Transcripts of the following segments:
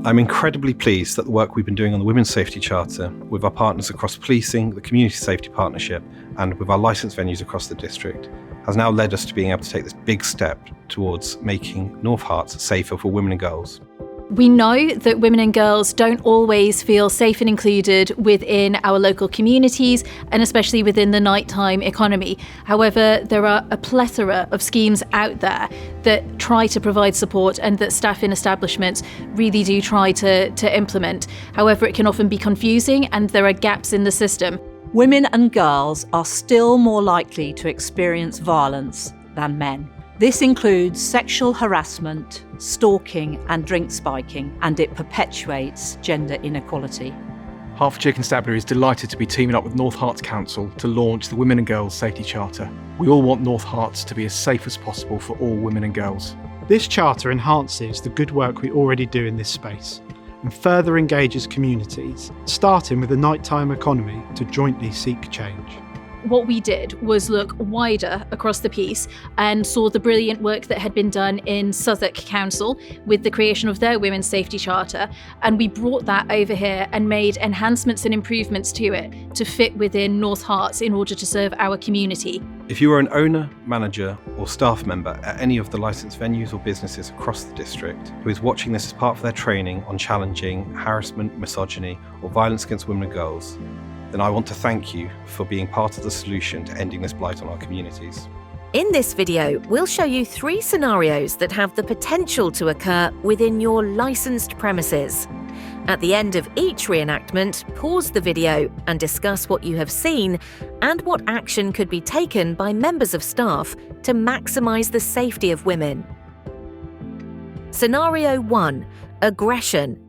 I'm incredibly pleased that the work we've been doing on the Women's Safety Charter with our partners across policing, the Community Safety Partnership, and with our licensed venues across the district has now led us to being able to take this big step towards making North Herts safer for women and girls. We know that women and girls don't always feel safe and included within our local communities, and especially within the nighttime economy. However, there are a plethora of schemes out there that try to provide support and that staff in establishments really do try to implement. However, it can often be confusing and there are gaps in the system. Women and girls are still more likely to experience violence than men. This includes sexual harassment, stalking and drink spiking, and it perpetuates gender inequality. Hertfordshire Constabulary is delighted to be teaming up with North Herts Council to launch the Women and Girls Safety Charter. We all want North Herts to be as safe as possible for all women and girls. This charter enhances the good work we already do in this space and further engages communities, starting with the nighttime economy to jointly seek change. What we did was look wider across the piece and saw the brilliant work that had been done in Southwark Council with the creation of their Women's Safety Charter, and we brought that over here and made enhancements and improvements to it to fit within North Herts in order to serve our community. If you are an owner, manager or staff member at any of the licensed venues or businesses across the district who is watching this as part of their training on challenging harassment, misogyny or violence against women and girls, then I want to thank you for being part of the solution to ending this blight on our communities. In this video, we'll show you 3 scenarios that have the potential to occur within your licensed premises. At the end of each reenactment, pause the video and discuss what you have seen and what action could be taken by members of staff to maximise the safety of women. Scenario 1. Aggression.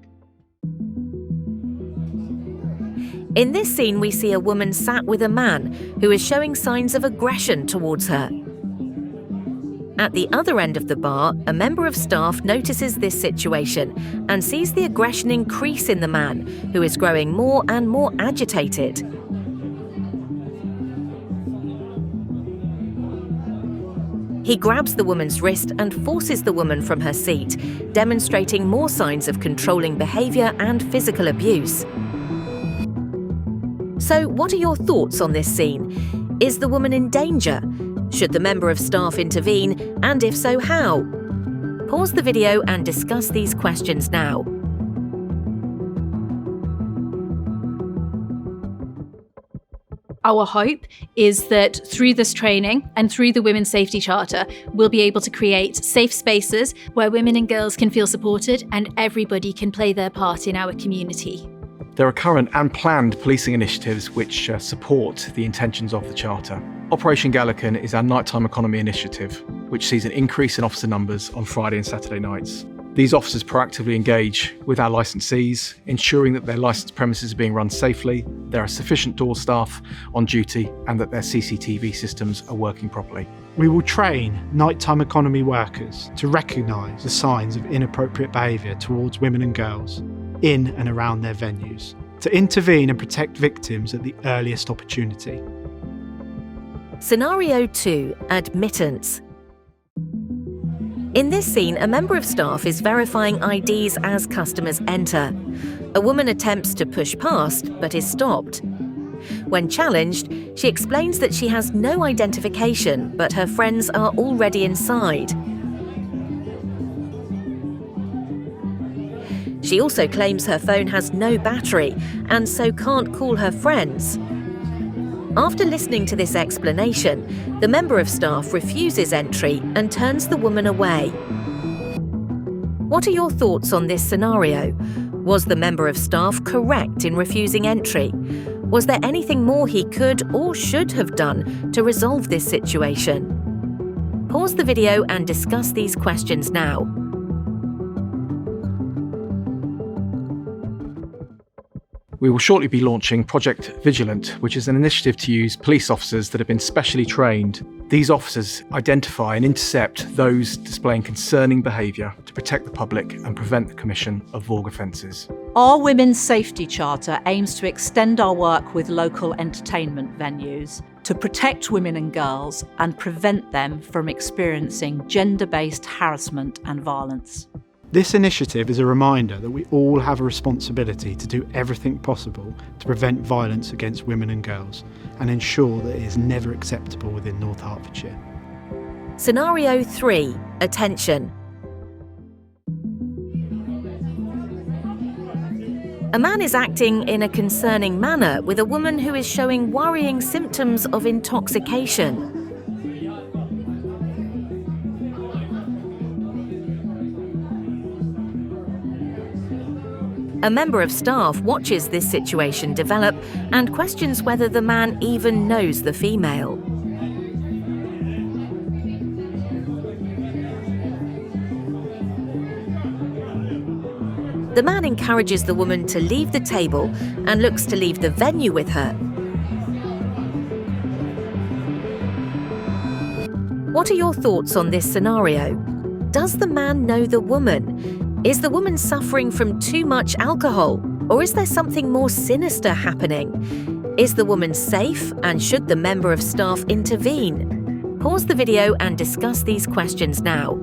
In this scene, we see a woman sat with a man who is showing signs of aggression towards her. At the other end of the bar, a member of staff notices this situation and sees the aggression increase in the man, who is growing more and more agitated. He grabs the woman's wrist and forces the woman from her seat, demonstrating more signs of controlling behaviour and physical abuse. So, what are your thoughts on this scene? Is the woman in danger? Should the member of staff intervene? And if so, how? Pause the video and discuss these questions now. Our hope is that through this training and through the Women's Safety Charter, we'll be able to create safe spaces where women and girls can feel supported and everybody can play their part in our community. There are current and planned policing initiatives which support the intentions of the Charter. Operation Gallican is our nighttime economy initiative, which sees an increase in officer numbers on Friday and Saturday nights. These officers proactively engage with our licensees, ensuring that their licensed premises are being run safely, there are sufficient door staff on duty, and that their CCTV systems are working properly. We will train nighttime economy workers to recognise the signs of inappropriate behaviour towards women and girls in and around their venues, to intervene and protect victims at the earliest opportunity. Scenario 2. Admittance. In this scene, a member of staff is verifying IDs as customers enter. A woman attempts to push past, but is stopped. When challenged, she explains that she has no identification, but her friends are already inside. She also claims her phone has no battery and so can't call her friends. After listening to this explanation, the member of staff refuses entry and turns the woman away. What are your thoughts on this scenario? Was the member of staff correct in refusing entry? Was there anything more he could or should have done to resolve this situation? Pause the video and discuss these questions now. We will shortly be launching Project Vigilant, which is an initiative to use police officers that have been specially trained. These officers identify and intercept those displaying concerning behaviour to protect the public and prevent the commission of VAUG offences. Our Women's Safety Charter aims to extend our work with local entertainment venues to protect women and girls and prevent them from experiencing gender-based harassment and violence. This initiative is a reminder that we all have a responsibility to do everything possible to prevent violence against women and girls and ensure that it is never acceptable within North Hertfordshire. Scenario 3. Attention. A man is acting in a concerning manner with a woman who is showing worrying symptoms of intoxication. A member of staff watches this situation develop and questions whether the man even knows the female. The man encourages the woman to leave the table and looks to leave the venue with her. What are your thoughts on this scenario? Does the man know the woman? Is the woman suffering from too much alcohol, or is there something more sinister happening? Is the woman safe, and should the member of staff intervene? Pause the video and discuss these questions now.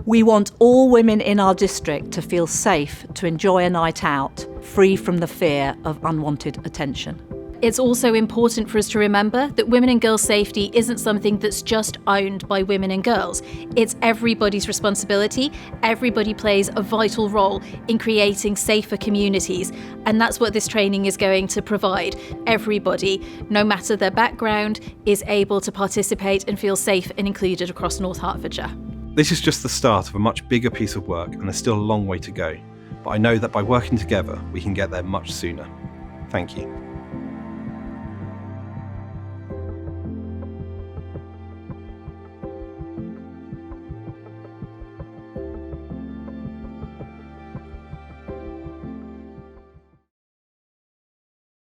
We want all women in our district to feel safe to enjoy a night out, free from the fear of unwanted attention. It's also important for us to remember that women and girls' safety isn't something that's just owned by women and girls. It's everybody's responsibility. Everybody plays a vital role in creating safer communities, and that's what this training is going to provide. Everybody, no matter their background, is able to participate and feel safe and included across North Hertfordshire. This is just the start of a much bigger piece of work, and there's still a long way to go. But I know that by working together, we can get there much sooner. Thank you.